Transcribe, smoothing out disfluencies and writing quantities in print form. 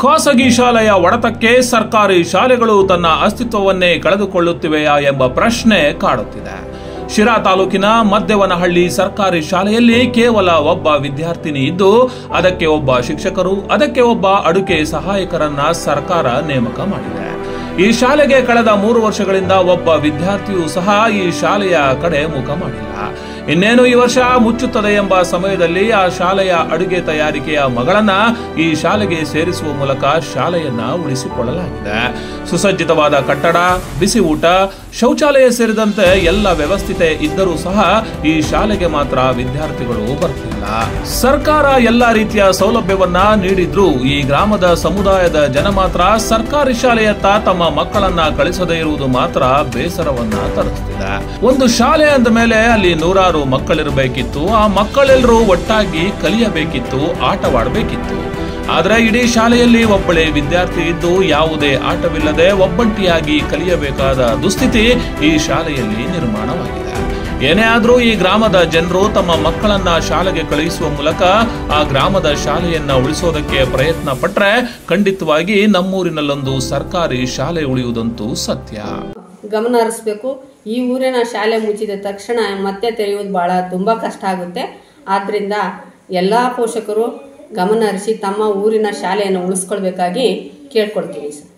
ಖಾಸಗಿ ಶಾಲೆಯ ಒಡೆತಕ್ಕೆ ಸರ್ಕಾರಿ ಶಾಲೆಗಳು ತನ್ನ ಅಸ್ತಿತ್ವವನ್ನೇ ಕಳೆದುಕೊಳ್ಳುತ್ತಿವೆಯಾ ಎಂಬ ಪ್ರಶ್ನೆ ಕಾಡುತ್ತಿದೆ. ಶಿರಾ ತಾಲೂಕಿನ ಮದ್ದೆವನಹಳ್ಳಿ ಸರ್ಕಾರಿ ಶಾಲೆಯಲ್ಲಿ ಕೇವಲ ಒಬ್ಬ ವಿದ್ಯಾರ್ಥಿನಿ ಇದ್ದು, ಅದಕ್ಕೆ ಒಬ್ಬ ಶಿಕ್ಷಕರು, ಅದಕ್ಕೆ ಒಬ್ಬ ಅಡುಗೆ ಸಹಾಯಕರನ್ನ ಸರ್ಕಾರ ನೇಮಕ ಮಾಡಿದೆ. ಈ ಶಾಲೆಗೆ ಕಳೆದ 3 ವರ್ಷಗಳಿಂದ ಒಬ್ಬ ವಿದ್ಯಾರ್ಥಿಯೂ ಸಹ ಈ ಶಾಲೆಯ ಕಡೆ ಮುಖ ಮಾಡಿಲ್ಲ. ಇನ್ನೇನು ಈ ವರ್ಷ ಮುಚ್ಚುತ್ತದೆ ಎಂಬ ಸಮಯದಲ್ಲಿ ಆ ಶಾಲೆಯ ಅಡುಗೆ ತಯಾರಿಕೆಯ ಮಗಳನ್ನ ಈ ಶಾಲೆಗೆ ಸೇರಿಸುವ ಮೂಲಕ ಶಾಲೆಯನ್ನ ಉಳಿಸಿಕೊಳ್ಳಲಾಗಿದೆ. ಸುಸಜ್ಜಿತವಾದ ಕಟ್ಟಡ, ಬಿಸಿ ಊಟ, ಶೌಚಾಲಯ ಸೇರಿದಂತೆ ಎಲ್ಲ ವ್ಯವಸ್ಥಿತ ಇದ್ದರೂ ಸಹ ಈ ಶಾಲೆಗೆ ಮಾತ್ರ ವಿದ್ಯಾರ್ಥಿಗಳು ಬರ್ತಿಲ್ಲ. ಸರ್ಕಾರ ಎಲ್ಲ ರೀತಿಯ ಸೌಲಭ್ಯವನ್ನ ನೀಡಿದ್ರೂ ಈ ಗ್ರಾಮದ ಸಮುದಾಯದ ಜನ ಮಾತ್ರ ಸರ್ಕಾರಿ ಶಾಲೆಯತ್ತ ತಮ್ಮ ಮಕ್ಕಳನ್ನ ಕಳಿಸದೇ ಇರುವುದು ಮಾತ್ರ ಬೇಸರವನ್ನ ತರಿಸುತ್ತಿದೆ. ಒಂದು ಶಾಲೆ ಅಂದ ಮೇಲೆ ಅಲ್ಲಿ 100 ಮಕ್ಕಳಿರಬೇಕಿತ್ತು. ಆ ಮಕ್ಕಳೆಲ್ಲರೂ ಒಟ್ಟಾಗಿ ಕಲಿಯಬೇಕಿತ್ತು, ಆಟವಾಡಬೇಕಿತ್ತು. ಆದ್ರೆ ಇಡೀ ಶಾಲೆಯಲ್ಲಿ ಒಬ್ಬಳೇ ವಿದ್ಯಾರ್ಥಿ ಇದ್ದು ಯಾವುದೇ ಆಟವಿಲ್ಲದೆ ಒಬ್ಬಂಟಿಯಾಗಿ ಕಲಿಯಬೇಕಾದ ದುಸ್ಥಿತಿ ಈ ಶಾಲೆಯಲ್ಲಿ ನಿರ್ಮಾಣವಾಗಿದೆ. ಏನೇ ಆದ್ರೂ ಈ ಗ್ರಾಮದ ಜನರು ತಮ್ಮ ಮಕ್ಕಳನ್ನ ಶಾಲೆಗೆ ಕಳುಹಿಸುವ ಮೂಲಕ ಆ ಗ್ರಾಮದ ಶಾಲೆಯನ್ನ ಉಳಿಸೋದಕ್ಕೆ ಪ್ರಯತ್ನ ಪಟ್ರೆ ಖಂಡಿತವಾಗಿ ನಮ್ಮೂರಿನಲ್ಲೊಂದು ಸರ್ಕಾರಿ ಶಾಲೆ ಉಳಿಯುವುದಂತೂ ಸತ್ಯ. ಗಮನ ಹರಿಸಬೇಕು. ಈ ಊರಿನ ಶಾಲೆ ಮುಚ್ಚಿದ ತಕ್ಷಣ ಮತ್ತೆ ತೆರೆಯುವುದು ಬಹಳ ತುಂಬಾ ಕಷ್ಟ ಆಗುತ್ತೆ. ಆದ್ರಿಂದ ಎಲ್ಲಾ ಪೋಷಕರು ಗಮನ ಹರಿಸಿ ತಮ್ಮ ಊರಿನ ಶಾಲೆಯನ್ನು ಉಳಿಸ್ಕೊಳ್ಬೇಕಾಗಿ ಕೇಳ್ಕೊಳ್ತೀವಿ ಸರ್.